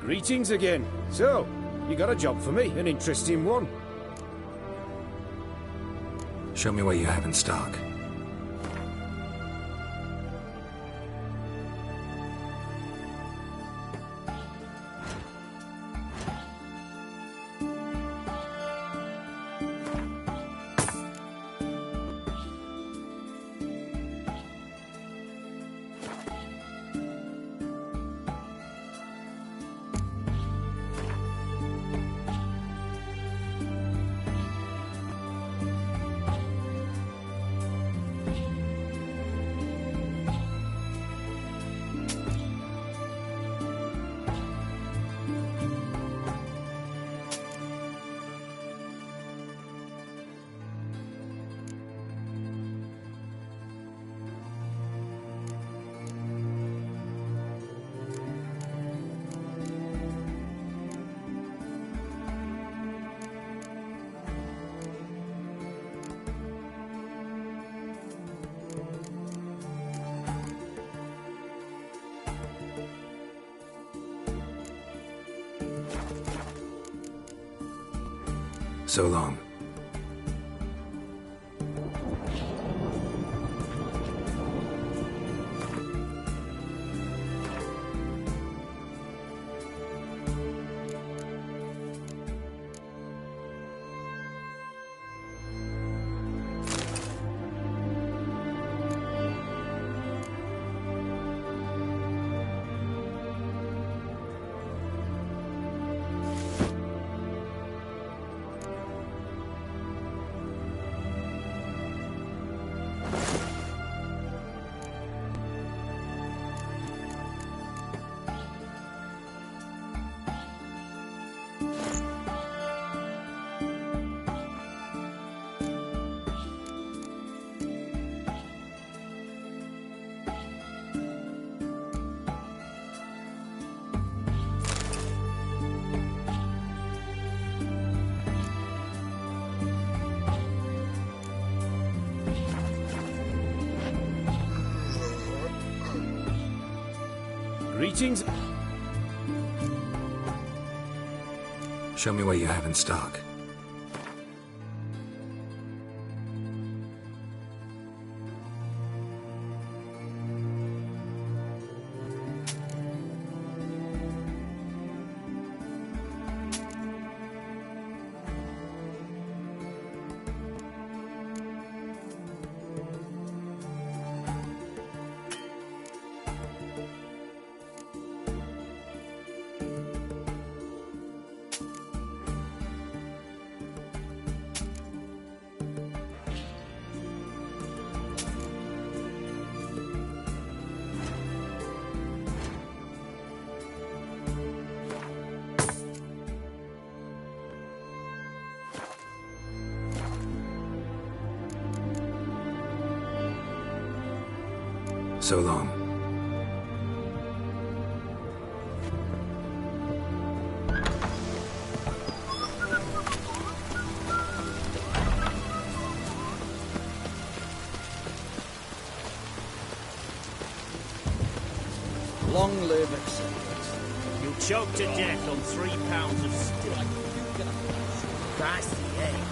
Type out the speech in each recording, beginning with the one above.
Greetings again. So, you got a job for me, an interesting one. Show me what you have in stock. So long. Greetings. Show me what you have in stock. So long. Long live acceptance. You'll choke to death on 3 pounds of steak. That's the aim.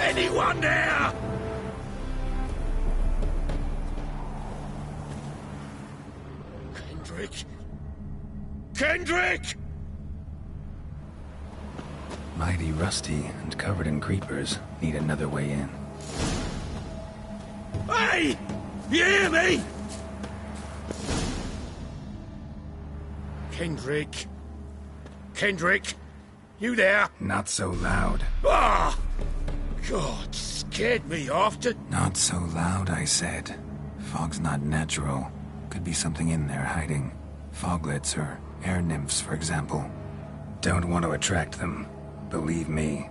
Anyone there? Kendrick? Kendrick! Mighty rusty and covered in creepers. Need another way in. Hey! You hear me? Kendrick? Kendrick? You there? Not so loud. Ah! God, scared me off to... Not so loud, I said. Fog's not natural. Could be something in there hiding. Foglets or air nymphs, for example. Don't want to attract them. Believe me.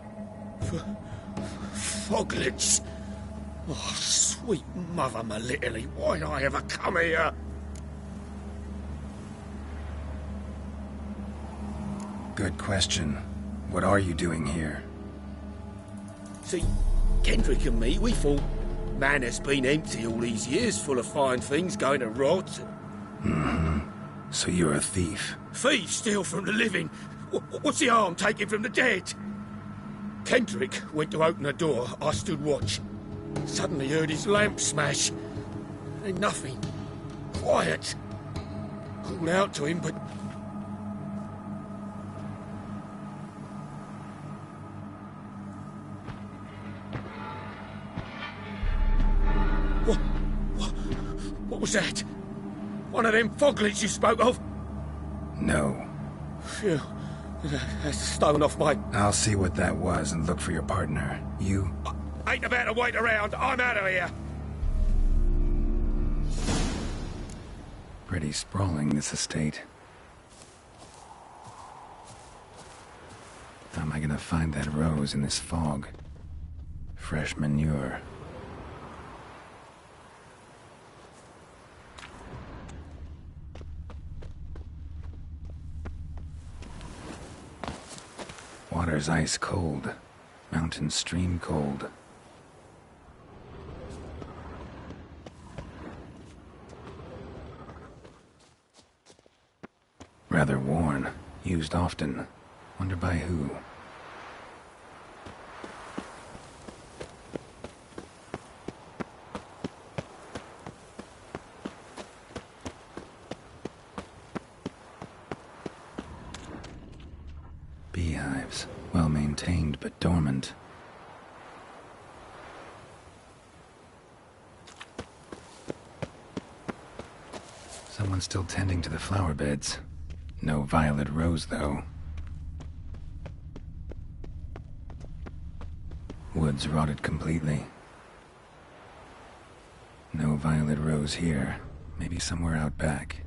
Foglets? Oh, sweet mother Melitterly, why'd I ever come here? Good question. What are you doing here? See, Kendrick and me, we thought man has been empty all these years, full of fine things going to rot. Mm-hmm. So you're a thief. Thieves steal from the living. What's the harm taking from the dead? Kendrick went to open the door. I stood watch. Suddenly heard his lamp smash. Then nothing. Quiet. Called out to him, but... What was that? One of them foglets you spoke of? No. Phew. That's a stone off my... I'll see what that was and look for your partner. You... I ain't about to wait around. I'm out of here. Pretty sprawling, this estate. How am I gonna find that rose in this fog? Fresh manure. Water's ice cold. Mountain stream cold. Rather worn. Used often. Wonder by who. Beehives. Well maintained, but dormant. Someone's still tending to the flower beds. No violet rose, though. Woods rotted completely. No violet rose here. Maybe somewhere out back.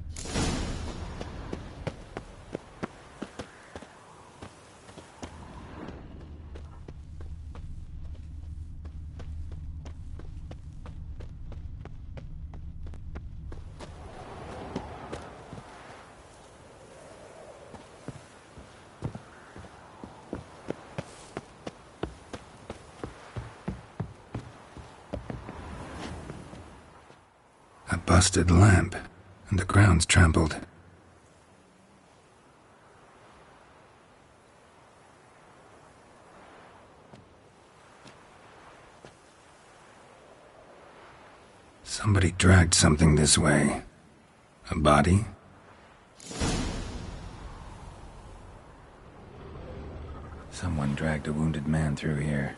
A busted lamp, and the ground's trampled. Somebody dragged something this way. A body? Someone dragged a wounded man through here.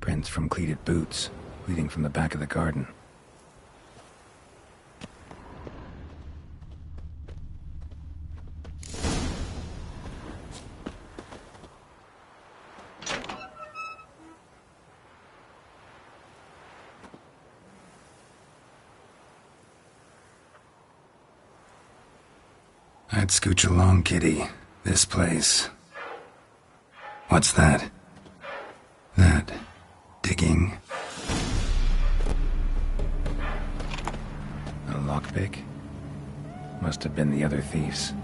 Prints from cleated boots, leading from the back of the garden. I'd scooch along, kitty. This place. What's that? That... digging. A lockpick? Must have been the other thieves.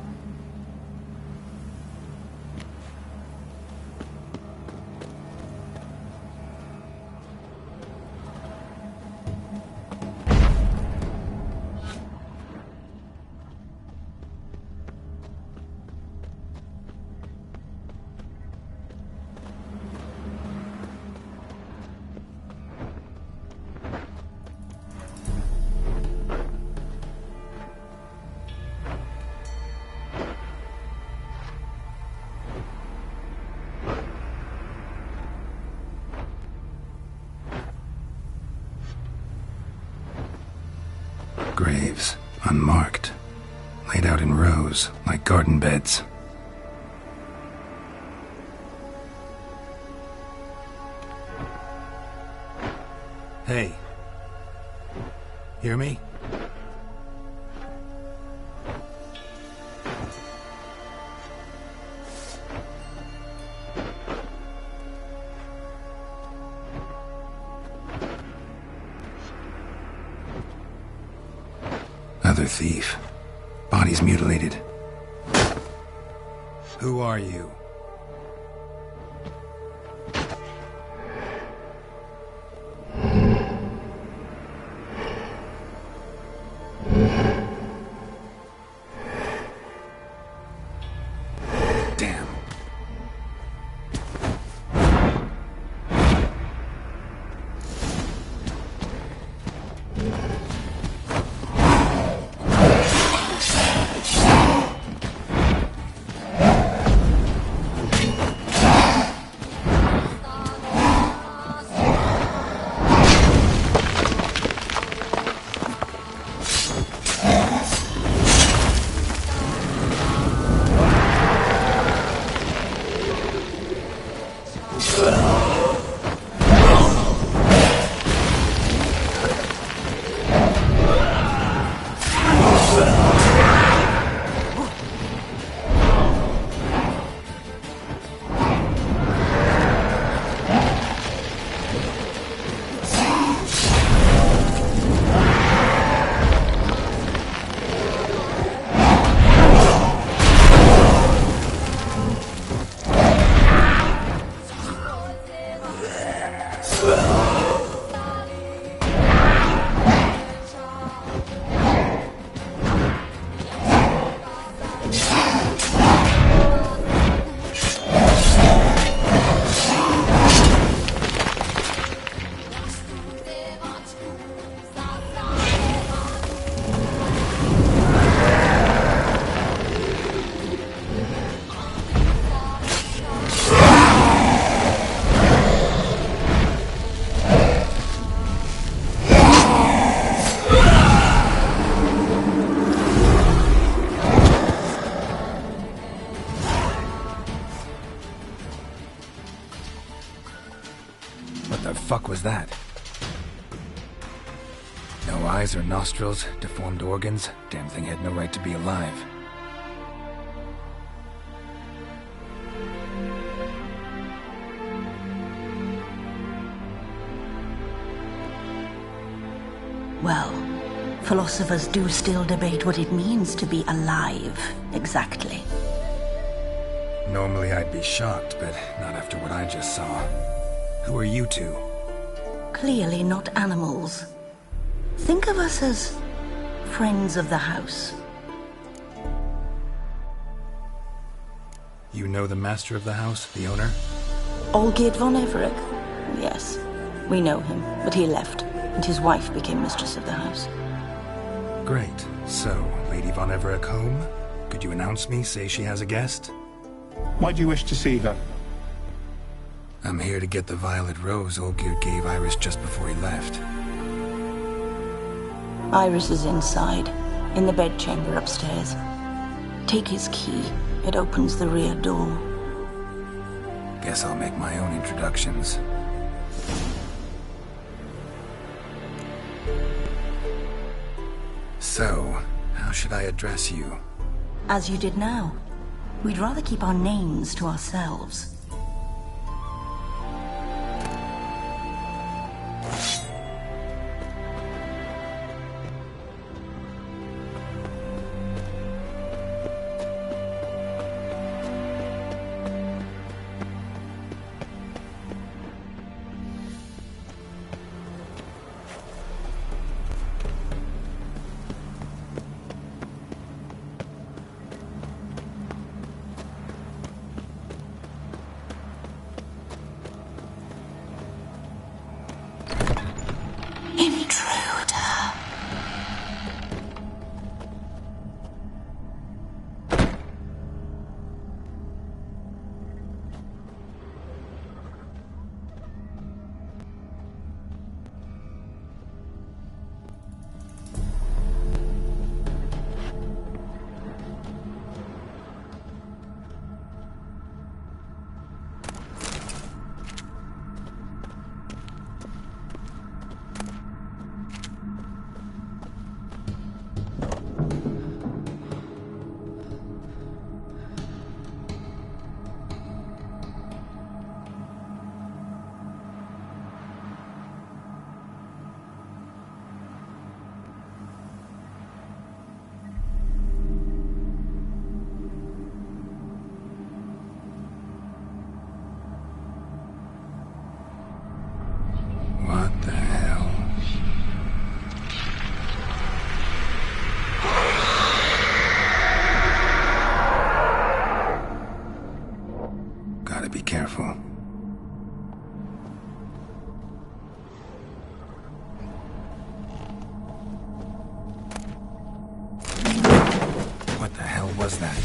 Unmarked. Laid out in rows, like garden beds. Hey. Hear me? Other thief. Body's mutilated. Who are you? Damn. What the fuck was that? No eyes or nostrils, deformed organs. Damn thing had no right to be alive. Well, philosophers do still debate what it means to be alive, exactly. Normally I'd be shocked, but not after what I just saw. Who are you two? Clearly not animals. Think of us as friends of the house. You know the master of the house, the owner? Olgierd von Everett? Yes, we know him, but he left, and his wife became mistress of the house. Great. So, Lady von Everett home? Could you announce me, say she has a guest? Why do you wish to see her? I'm here to get the violet rose Olgierd gave Iris just before he left. Iris is inside, in the bedchamber upstairs. Take his key. It opens the rear door. Guess I'll make my own introductions. So, how should I address you? As you did now. We'd rather keep our names to ourselves. What the hell? Gotta be careful. What the hell was that?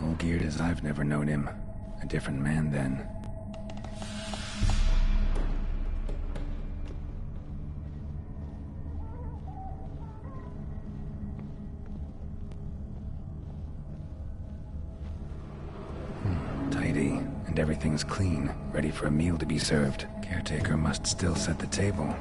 All geared as I've never known him. A different man then. Tidy, and everything's clean, ready for a meal to be served. Caretaker must still set the table.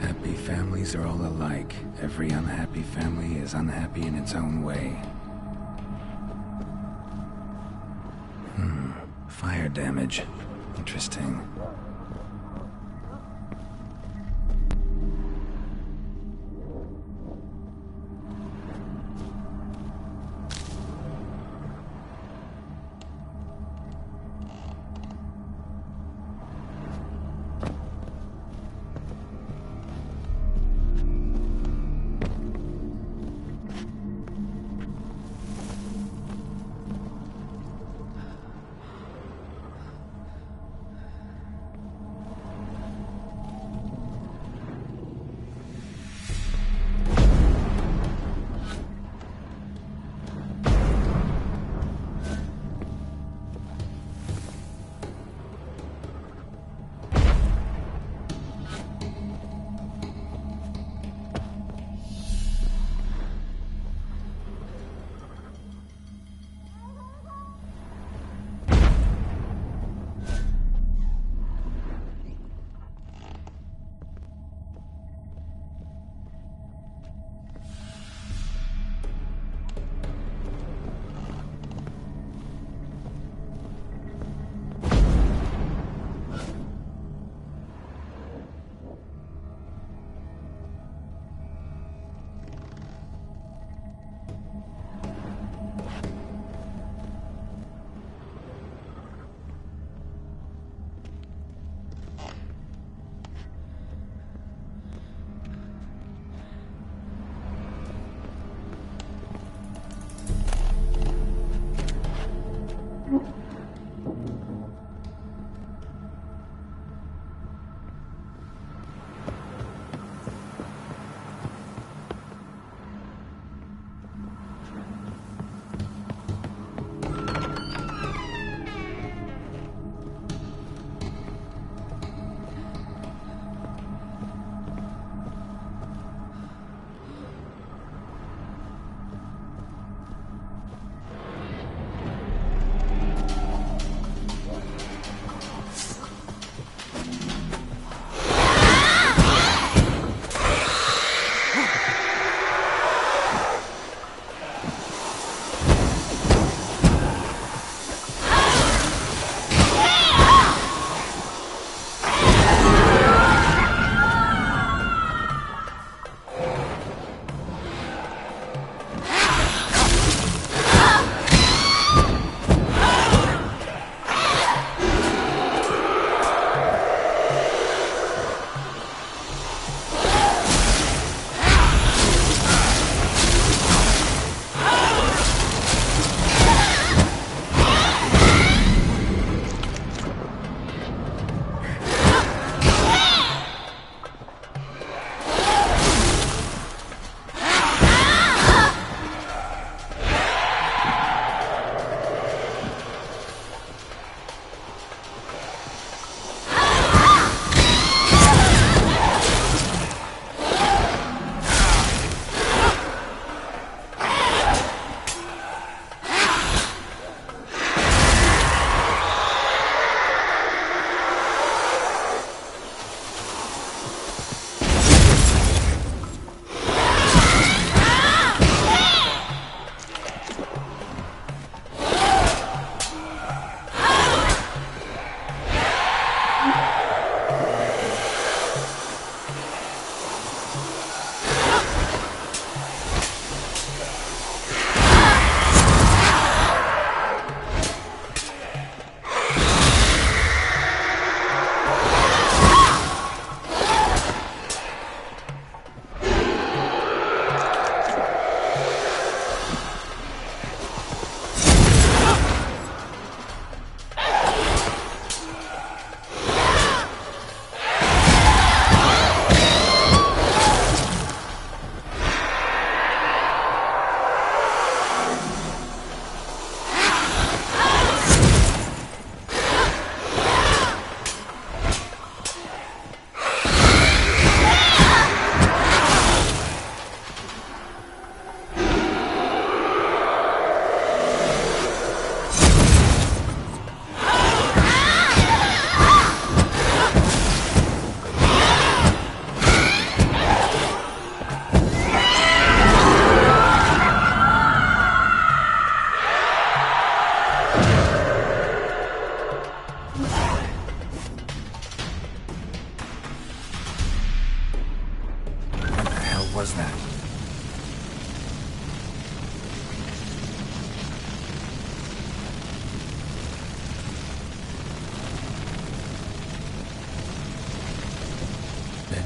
Happy families are all alike. Every unhappy family is unhappy in its own way. Fire damage. Interesting.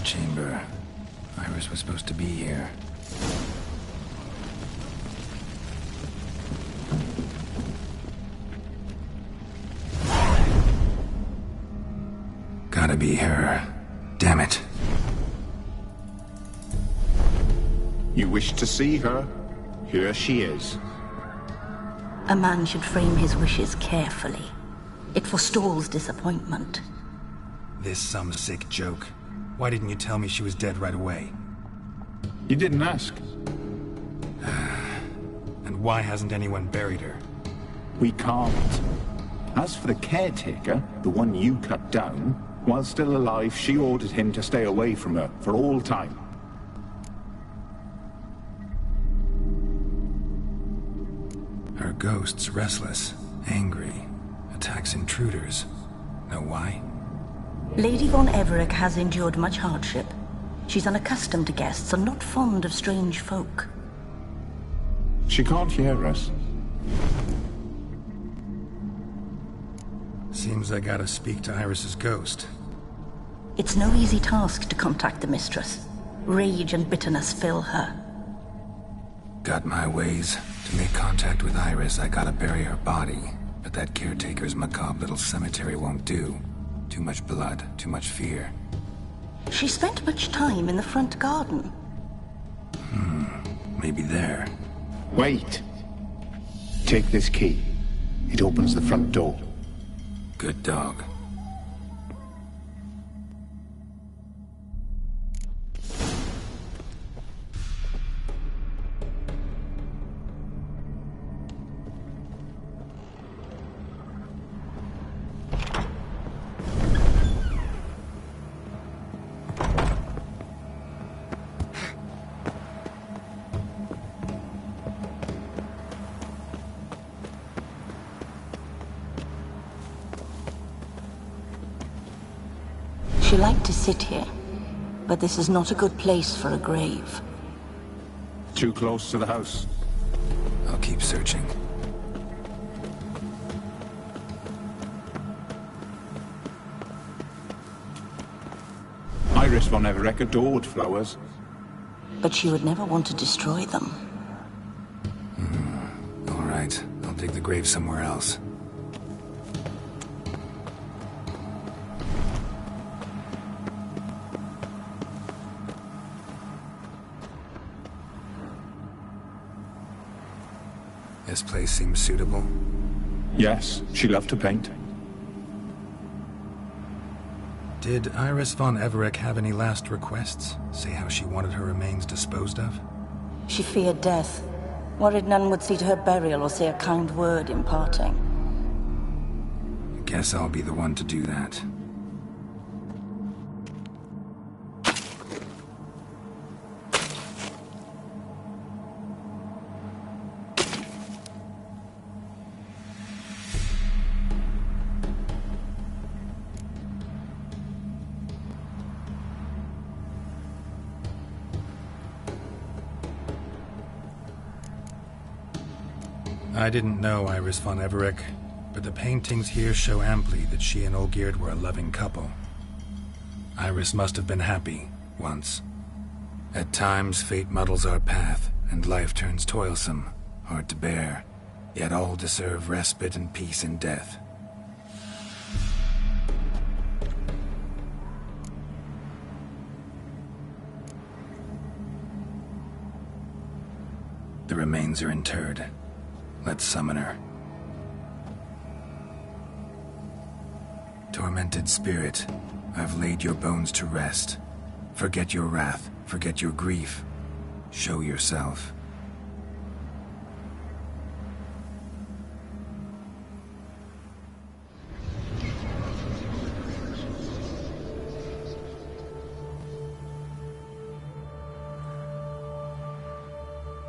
chamber. Iris was supposed to be here. Gotta be her. Damn it. You wish to see her? Here she is. A man should frame his wishes carefully. It forestalls disappointment. This some sick joke. Why didn't you tell me she was dead right away? You didn't ask. And why hasn't anyone buried her? We can't. As for the caretaker, the one you cut down, while still alive, she ordered him to stay away from her for all time. Her ghost's restless, angry, attacks intruders. Know why? Lady von Everec has endured much hardship. She's unaccustomed to guests and not fond of strange folk. She can't hear us. Seems I gotta speak to Iris's ghost. It's no easy task to contact the mistress. Rage and bitterness fill her. Got my ways. To make contact with Iris, I gotta bury her body. But that caretaker's macabre little cemetery won't do. Too much blood, too much fear. She spent much time in the front garden. Maybe there. Wait. Take this key. It opens the front door. Good dog. She liked to sit here, but this is not a good place for a grave. Too close to the house. I'll keep searching. Iris von Everec adored flowers. But she would never want to destroy them. All right, I'll dig the grave somewhere else. This place seems suitable. Yes, she loved to paint. Did Iris von Everec have any last requests? Say how she wanted her remains disposed of? She feared death, worried none would see to her burial or say a kind word in parting. Guess I'll be the one to do that. I didn't know Iris von Everec, but the paintings here show amply that she and Olgierd were a loving couple. Iris must have been happy, once. At times, fate muddles our path, and life turns toilsome, hard to bear, yet all deserve respite and peace in death. The remains are interred. Let's summon her. Tormented spirit, I've laid your bones to rest. Forget your wrath, forget your grief. Show yourself.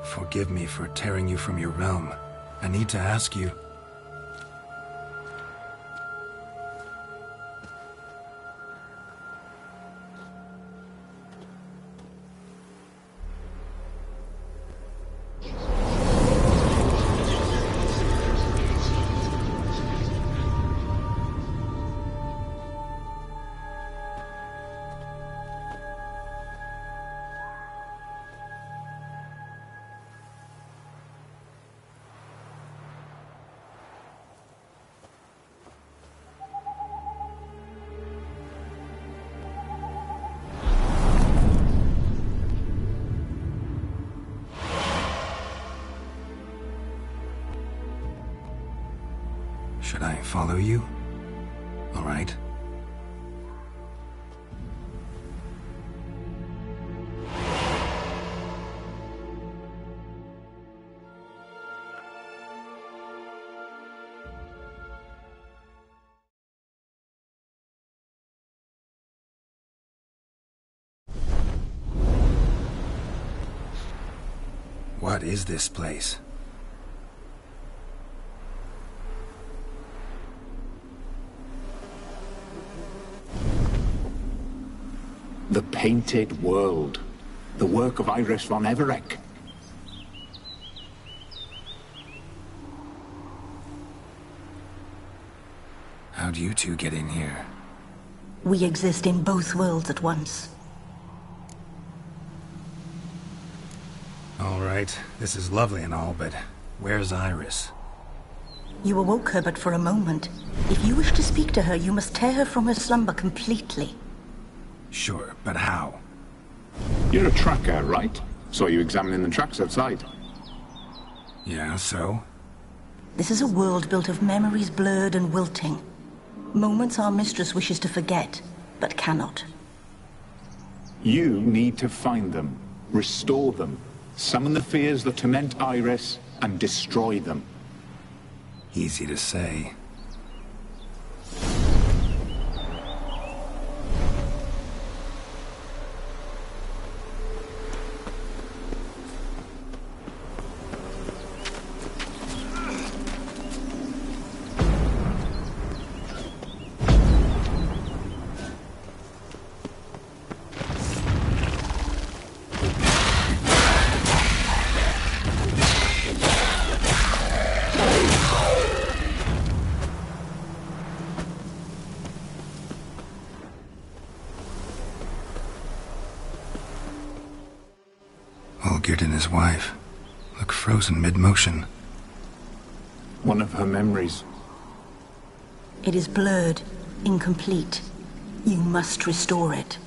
Forgive me for tearing you from your realm. I need to ask you. Should I follow you? All right. What is this place? The Painted World. The work of Iris von Everec. How'd you two get in here? We exist in both worlds at once. All right, this is lovely and all, but where's Iris? You awoke her but for a moment. If you wish to speak to her, you must tear her from her slumber completely. Sure, but how? You're a tracker, right? Saw you examining the tracks outside. Yeah, so? This is a world built of memories blurred and wilting. Moments our mistress wishes to forget, but cannot. You need to find them, restore them, summon the fears that torment Iris, and destroy them. Easy to say. Olgierd and his wife look frozen mid-motion. One of her memories. It is blurred, incomplete. You must restore it.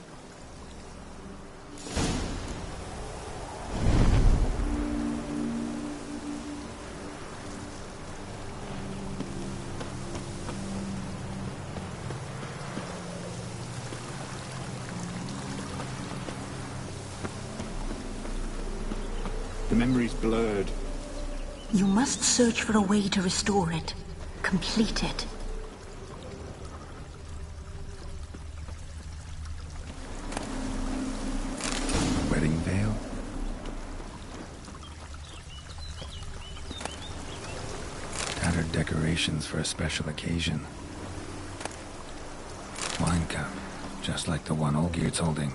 The memory's blurred. You must search for a way to restore it. Complete it. Wedding veil? Tattered decorations for a special occasion. Wine cup, just like the one Olgierd's holding.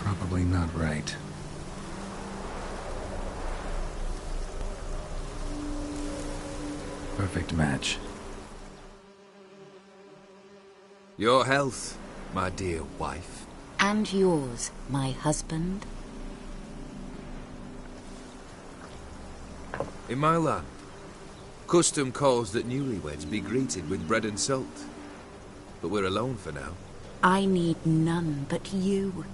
Probably not right. Perfect match. Your health, my dear wife. And yours, my husband. In my land, custom calls that newlyweds be greeted with bread and salt. But we're alone for now. I need none but you.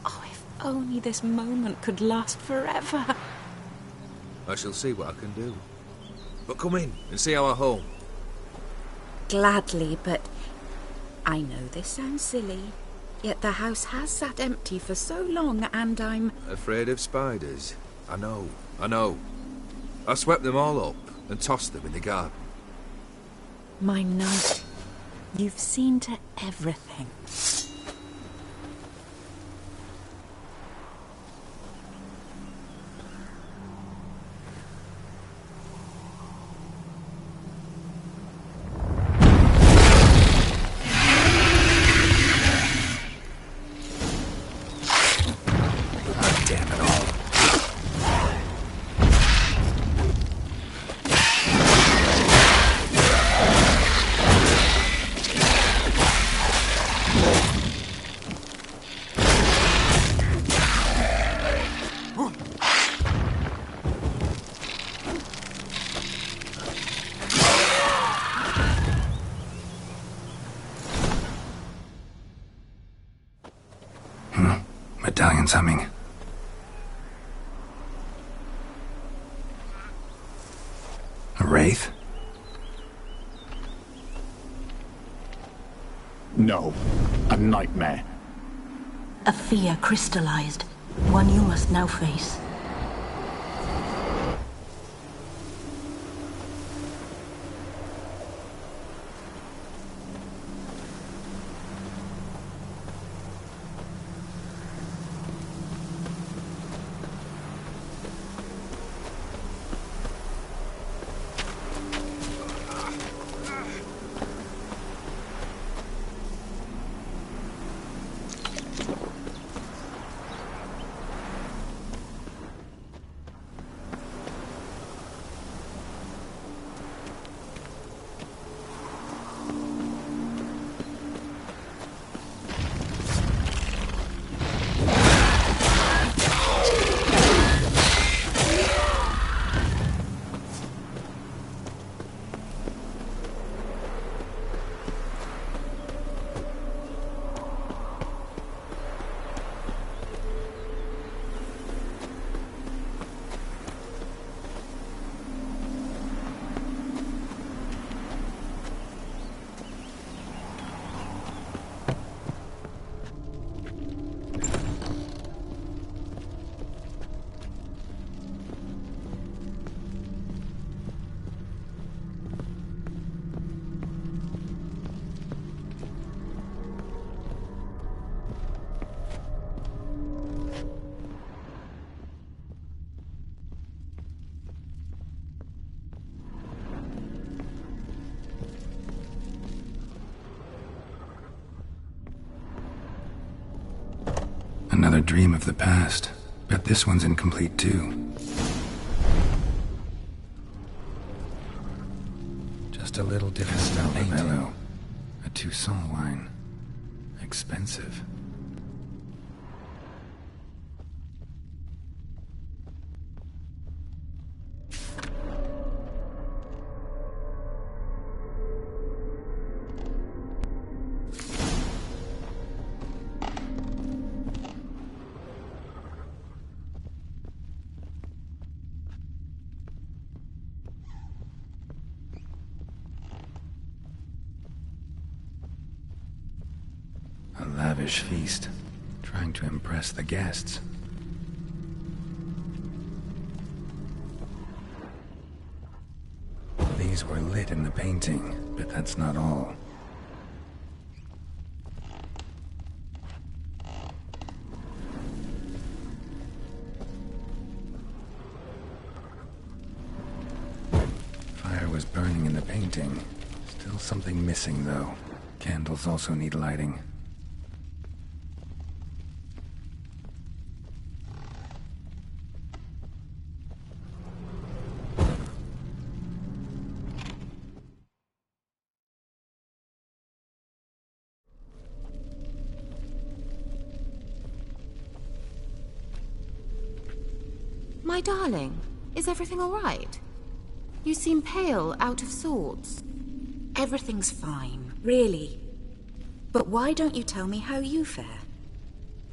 Oh, if only this moment could last forever. I shall see what I can do. But come in and see our home. Gladly, but I know this sounds silly, yet the house has sat empty for so long and I'm... Afraid of spiders? I know. I swept them all up and tossed them in the garden. My knight, you've seen to everything. Medallion's humming. wraith? No. A nightmare. A fear crystallized, one you must now face. Another dream of the past. Bet this one's incomplete too. Just a little different style painting. A Toussaint wine. Expensive. A lavish feast, trying to impress the guests. These were lit in the painting, but that's not all. Fire was burning in the painting. Still something missing, though. Candles also need lighting. My darling, is everything all right? You seem pale, out of sorts. Everything's fine, really. But why don't you tell me how you fare?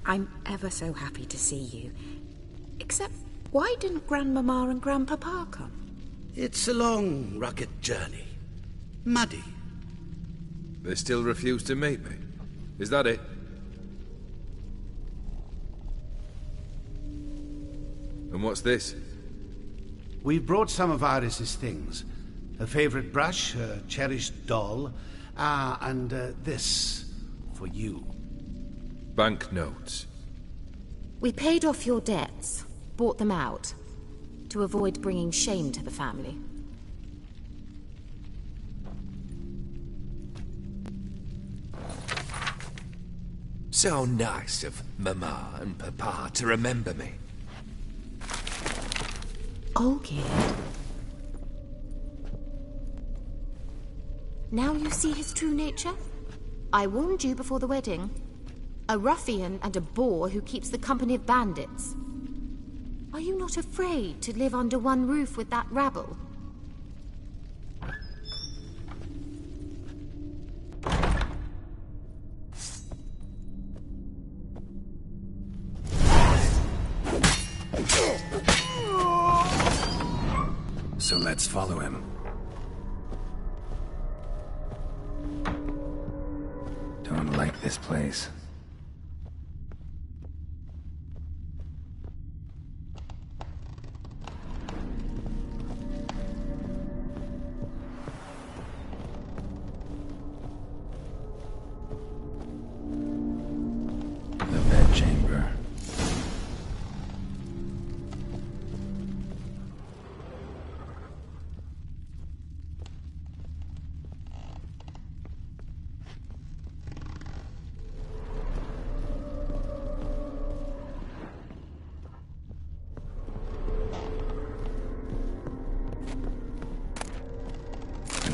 I'm ever so happy to see you. Except, why didn't Grandmama and Grandpapa come? It's a long, rugged journey. Muddy. They still refuse to meet me. Is that it? And what's this? We've brought some of Iris's things. Her favorite brush, her cherished doll, and this for you. Banknotes. We paid off your debts, bought them out, to avoid bringing shame to the family. So nice of Mama and Papa to remember me. Olgierd. Now you see his true nature? I warned you before the wedding. A ruffian and a boor who keeps the company of bandits. Are you not afraid to live under one roof with that rabble? So let's follow him. don't like this place. The bedchamber.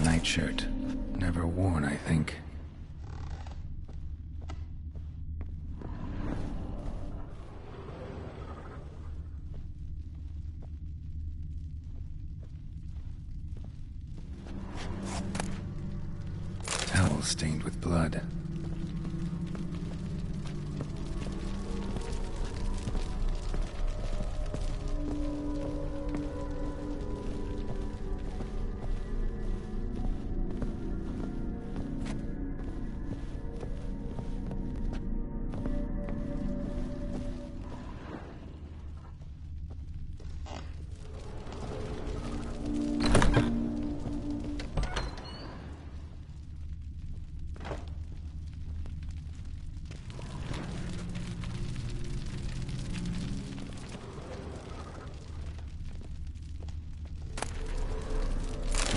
Nightshirt. Never worn, I think. Towel stained with blood.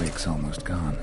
Wake's almost gone.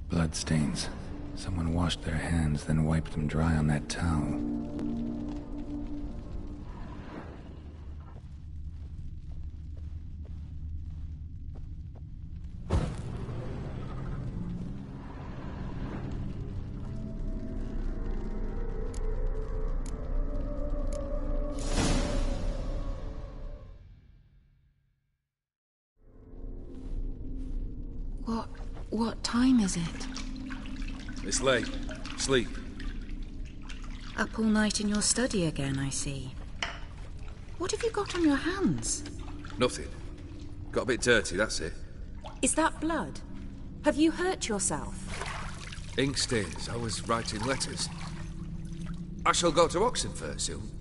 Bloodstains. Someone washed their hands, then wiped them dry on that towel. What time is it? It's late. Sleep. Up all night in your study again, I see. What have you got on your hands? Nothing. Got a bit dirty, that's it. Is that blood? Have you hurt yourself? Ink stains. I was writing letters. I shall go to Oxenfurt soon.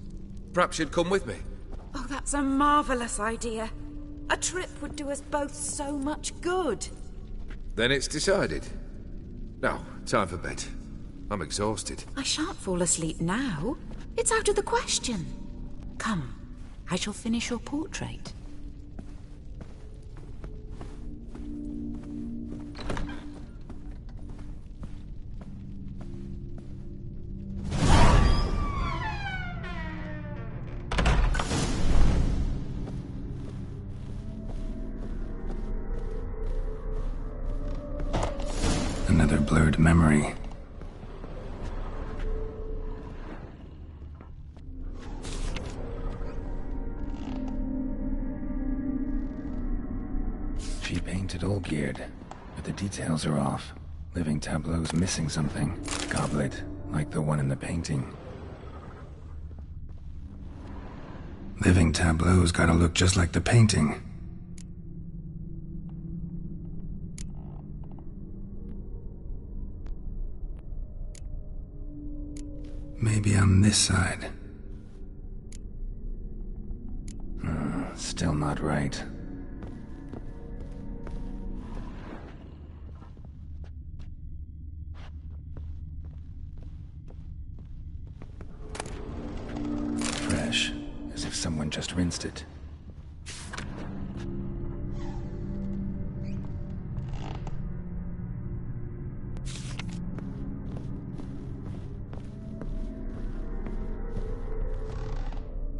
Perhaps you'd come with me. Oh, that's a marvellous idea. A trip would do us both so much good. Then it's decided. Now, time for bed. I'm exhausted. I shan't fall asleep now. It's out of the question. Come, I shall finish your portrait. another blurred memory. She painted Olgierd, but the details are off. Living tableau's missing something. Goblet, like the one in the painting. Living tableau's gotta look just like the painting. Maybe on this side. Still not right. Fresh, as if someone just rinsed it.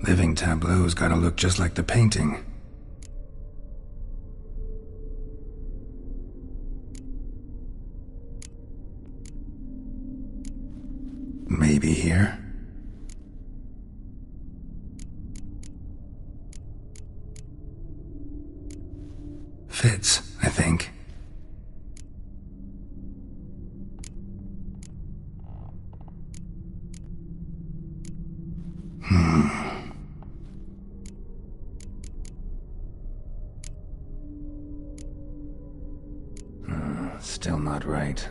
Living tableau's gotta look just like the painting. Maybe here? Fits, I think. Still not right.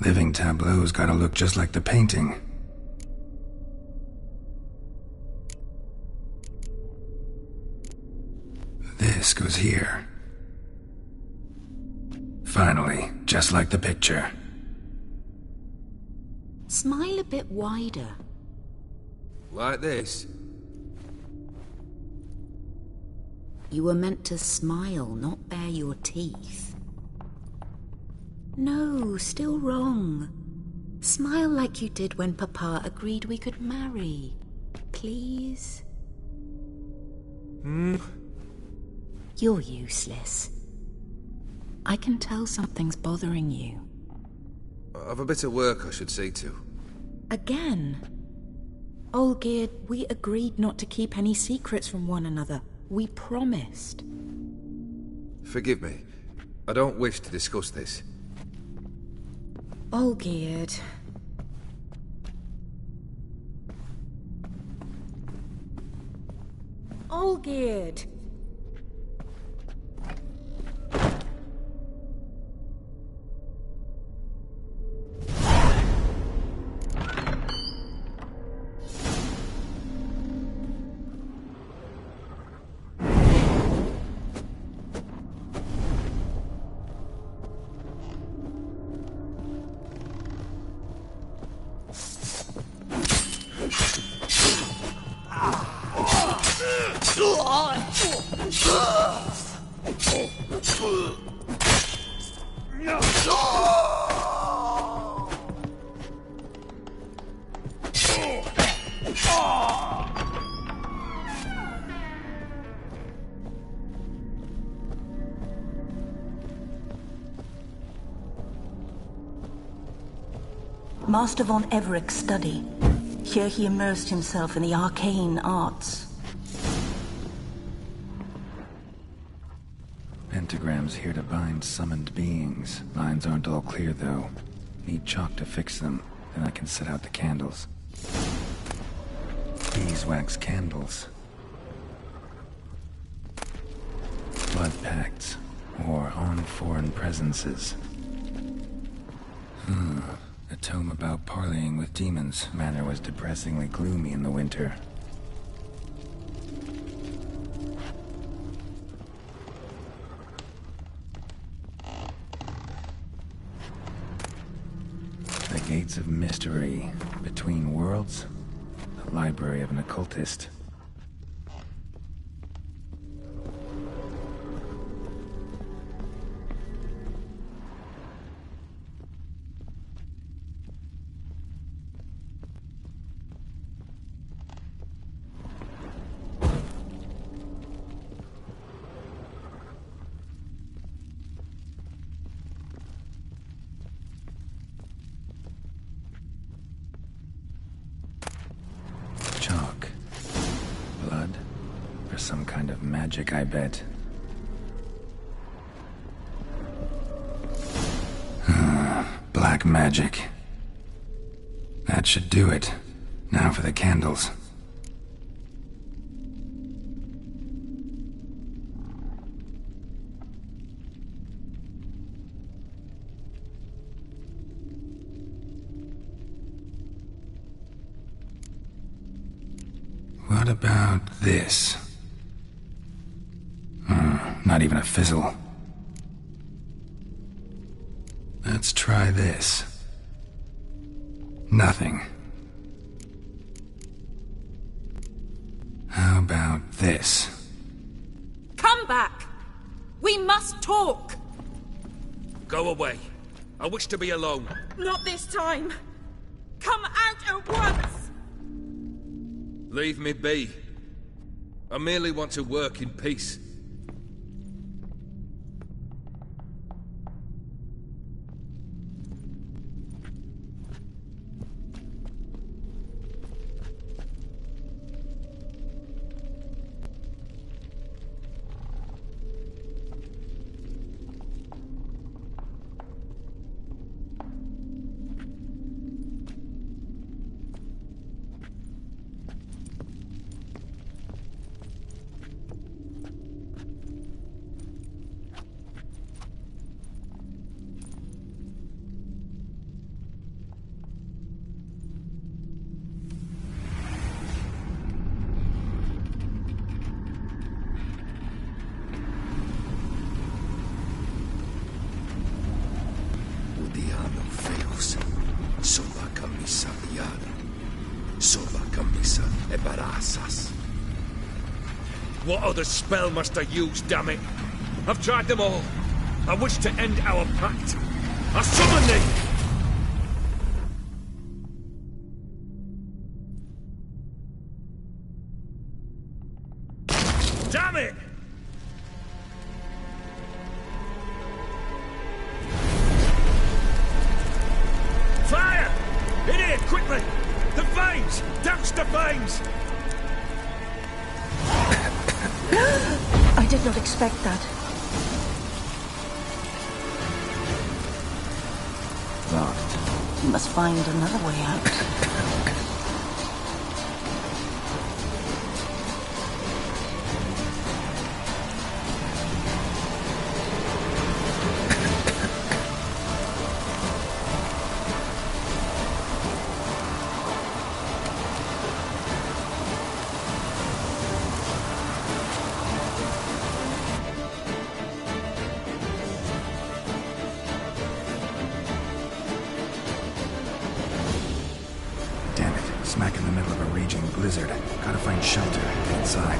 Living tableau's gotta look just like the painting. This goes here. Finally, just like the picture. Smile a bit wider. Like this? You were meant to smile, not bare your teeth. No, still wrong. Smile like you did when Papa agreed we could marry. Please? You're useless. I can tell something's bothering you. I've a bit of work I should see to. Again? Olgierd, we agreed not to keep any secrets from one another. We promised. Forgive me. I don't wish to discuss this. Olgierd. Olgierd! Master von Everett's study. Here he immersed himself in the arcane arts. Pentagrams here to bind summoned beings. Lines aren't all clear, though. Need chalk to fix them, then I can set out the candles. Beeswax candles. Blood pacts, or on foreign presences. A tome about parleying with demons. Manor was depressingly gloomy in the winter. The Gates of Mystery. Between worlds? The library of an occultist. Chalk. Blood? For some kind of magic, I bet. Black magic. That should do it. Now for the candles. What about this? Not even a fizzle. Let's try this. Nothing. How about this? Come back! We must talk! Go away. I wish to be alone. Not this time! Come out at once! Leave me be. I merely want to work in peace. What other spell must I use, damn it? I've tried them all. I wish to end our pact. I summon thee! Damn it! Fire! In here, quickly! The flames! Douse the flames! I did not expect that. Locked. You must find another way out. Smack in the middle of a raging blizzard. Gotta find shelter. Get inside.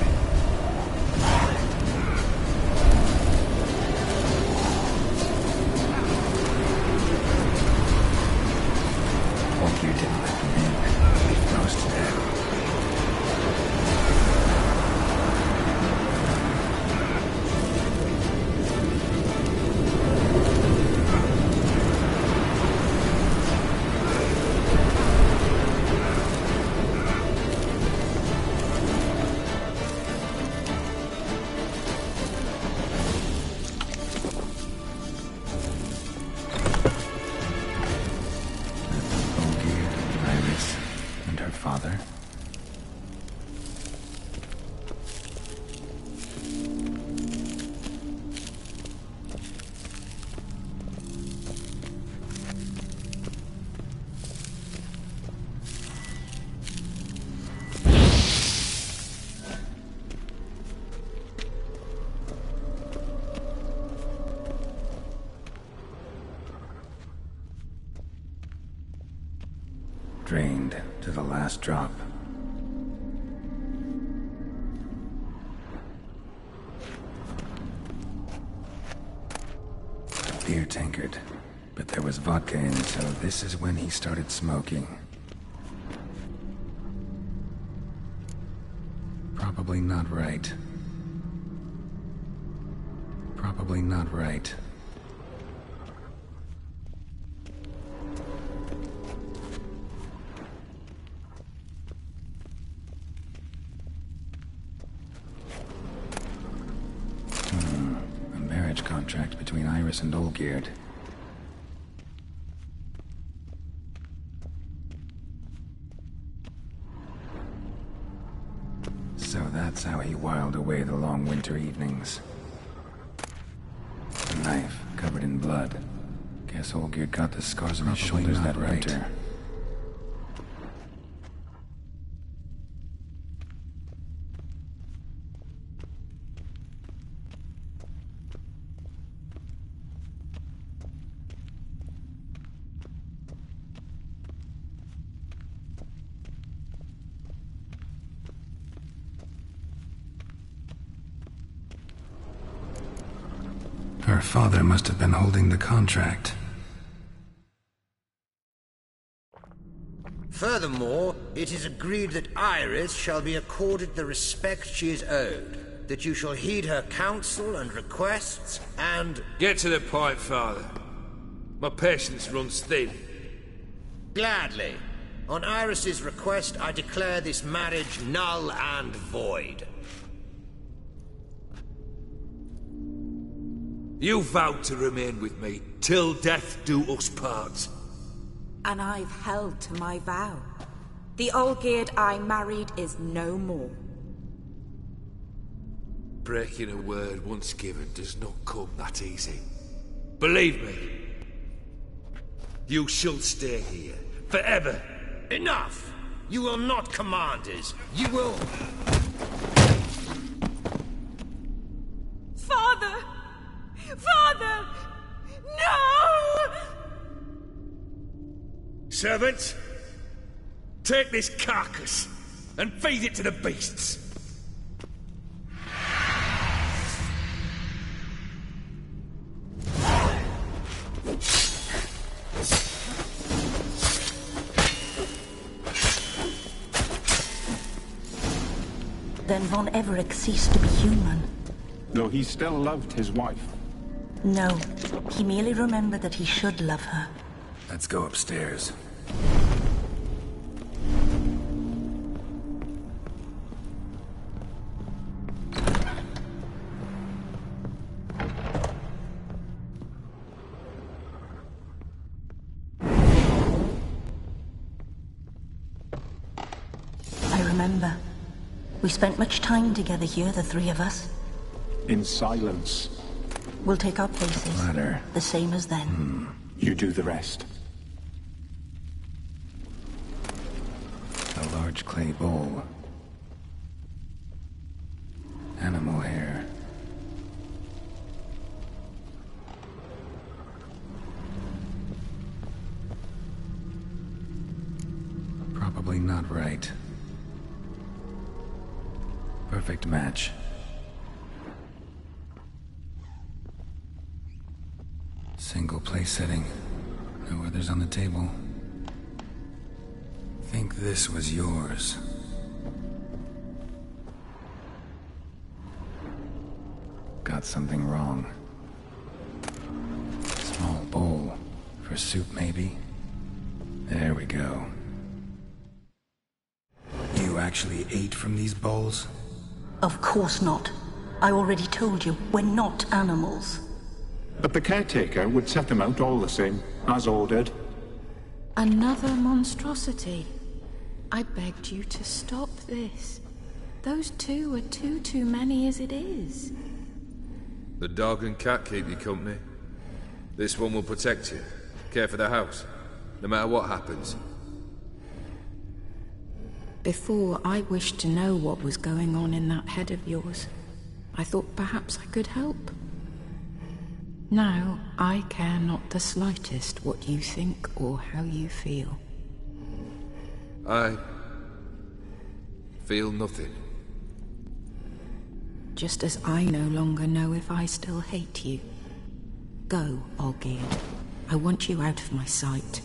Hope you didn't let them in. They froze to death. Father. Drained. to the last drop. Beer tankard. But there was vodka in, so this is when he started smoking. Probably not right. Probably not right. A marriage contract between Iris and Olgierd. So that's how he whiled away the long winter evenings. A knife covered in blood. Guess Olgierd got the scars on his shoulders that winter. Her father must have been holding the contract. Furthermore, it is agreed that Iris shall be accorded the respect she is owed, that you shall heed her counsel and requests, and... Get to the point, Father. My patience runs thin. Gladly. On Iris's request, I declare this marriage null and void. You vowed to remain with me till death do us part. And I've held to my vow. The Olgierd I married is no more. Breaking a word once given does not come that easy. Believe me. You shall stay here, forever. Enough! You will not command us. You will... Father! Father! No! Servants, take this carcass and feed it to the beasts. Then Von Everec ceased to be human. Though he still loved his wife. No, he merely remembered that he should love her. Let's go upstairs. I remember. We spent much time together here, the three of us. In silence. We'll take our places. Ladder. The same as then. You do the rest. A large clay bowl. Animal hair. Probably not right. Perfect match. Single place setting. No others on the table. Think this was yours. Got something wrong. Small bowl. For soup, maybe? There we go. You actually ate from these bowls? Of course not. I already told you, we're not animals. But the caretaker would set them out all the same, as ordered. Another monstrosity. I begged you to stop this. Those two are too many as it is. The dog and cat keep you company. This one will protect you, care for the house, no matter what happens. Before, I wished to know what was going on in that head of yours. I thought perhaps I could help. Now, I care not the slightest what you think or how you feel. I feel nothing. Just as I no longer know if I still hate you. Go, Olgierd. I want you out of my sight.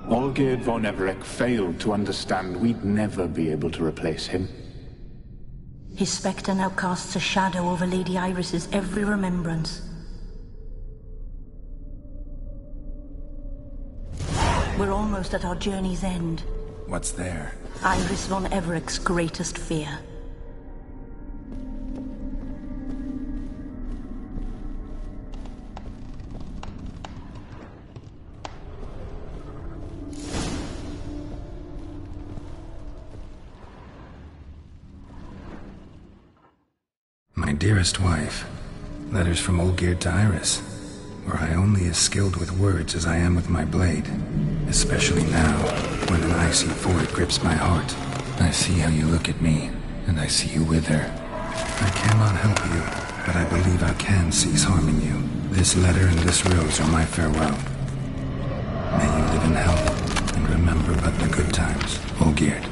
Olgierd von Everec failed to understand we'd never be able to replace him. His spectre now casts a shadow over Lady Iris's every remembrance. We're almost at our journey's end. What's there? Iris von Everec's greatest fear. My dearest wife, letters from Olgierd to Iris. Were I only as skilled with words as I am with my blade. Especially now, when an icy void grips my heart. I see how you look at me, and I see you wither. I cannot help you, but I believe I can cease harming you. This letter and this rose are my farewell. May you live in health, and remember but the good times, Olgierd.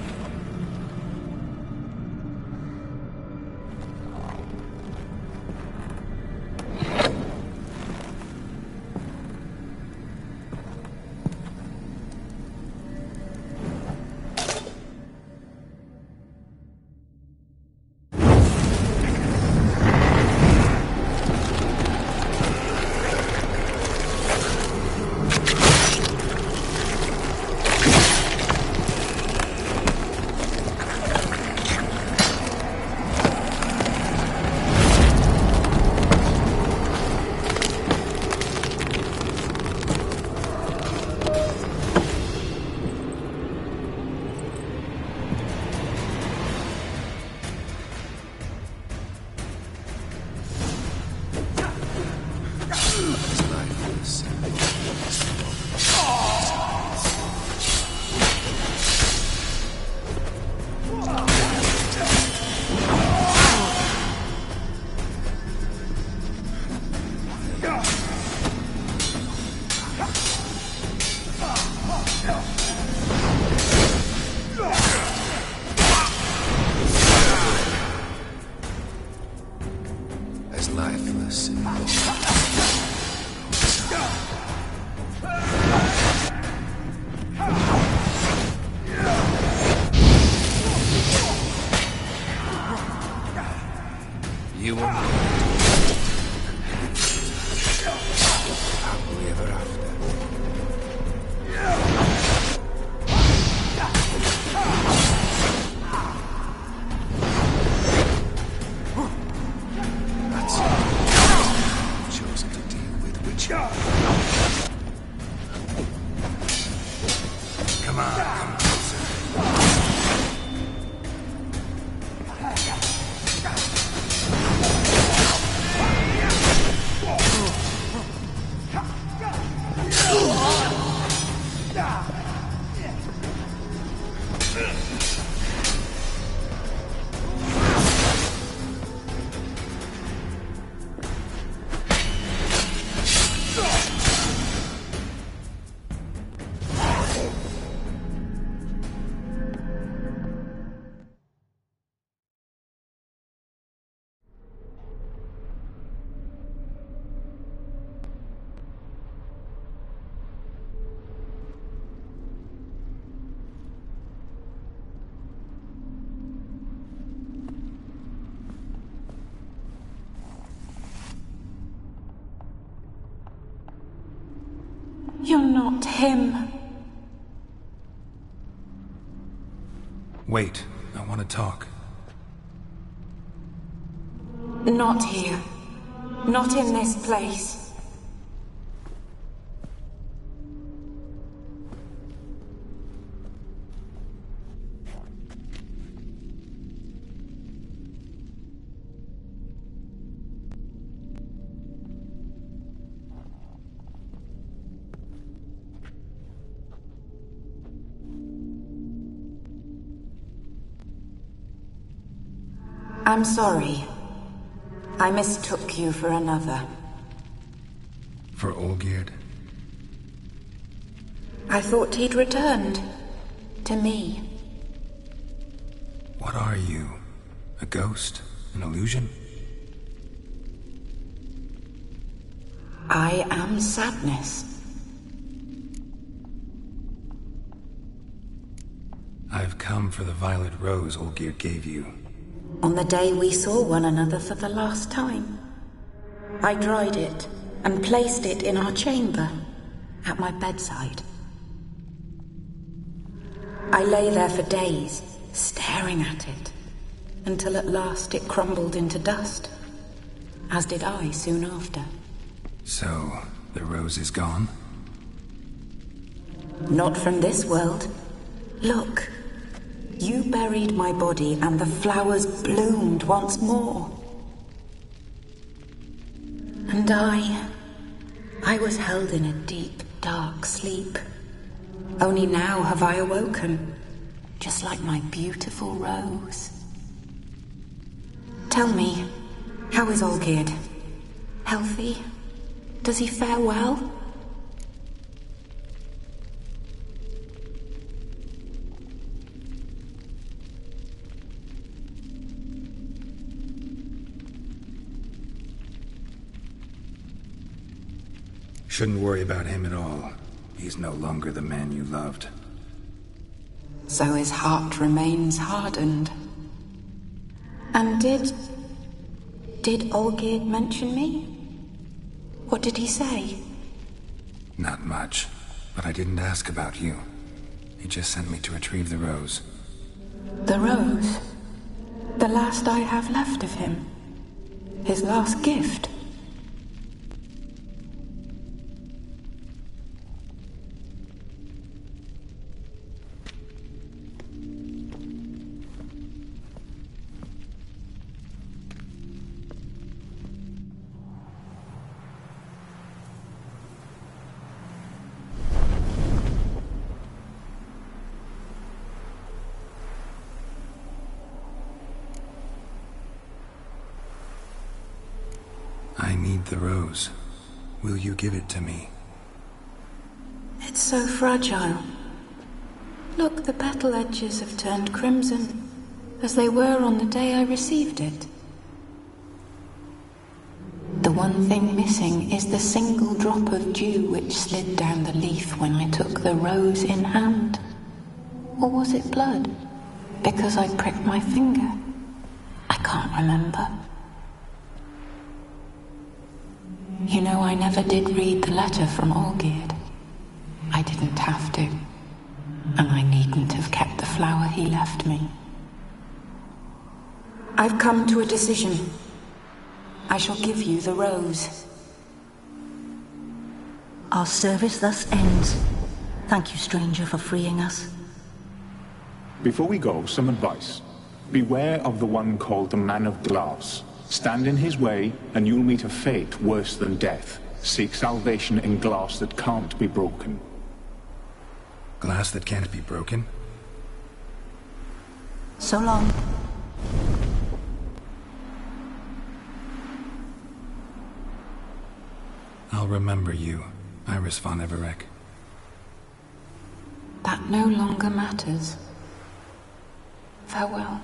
You're not him. Wait, I want to talk. Not here. Not in this place. I'm sorry. I mistook you for another. For Olgierd? I thought he'd returned. To me. What are you? A ghost? An illusion? I am sadness. I've come for the violet rose Olgierd gave you. On the day we saw one another for the last time, I dried it and placed it in our chamber, at my bedside. I lay there for days, staring at it, until at last it crumbled into dust, as did I soon after. So, the rose is gone? Not from this world. Look. You buried my body and the flowers bloomed once more. And I was held in a deep, dark sleep. Only now have I awoken, just like my beautiful rose. Tell me, how is Olgierd? Healthy? Does he fare well? Shouldn't worry about him at all. He's no longer the man you loved. So his heart remains hardened. And did Olgierd mention me? What did he say? Not much, but I didn't ask about you. He just sent me to retrieve the rose. The rose? The last I have left of him? His last gift? I need the rose. Will you give it to me? It's so fragile. Look, the petal edges have turned crimson, as they were on the day I received it. The one thing missing is the single drop of dew which slid down the leaf when I took the rose in hand. Or was it blood? Because I pricked my finger. I can't remember. You know, I never did read the letter from Olgierd. I didn't have to. And I needn't have kept the flower he left me. I've come to a decision. I shall give you the rose. Our service thus ends. Thank you, stranger, for freeing us. Before we go, some advice. Beware of the one called the Man of Glass. Stand in his way, and you'll meet a fate worse than death. Seek salvation in glass that can't be broken. Glass that can't be broken? So long. I'll remember you, Iris von Everec. That no longer matters. Farewell.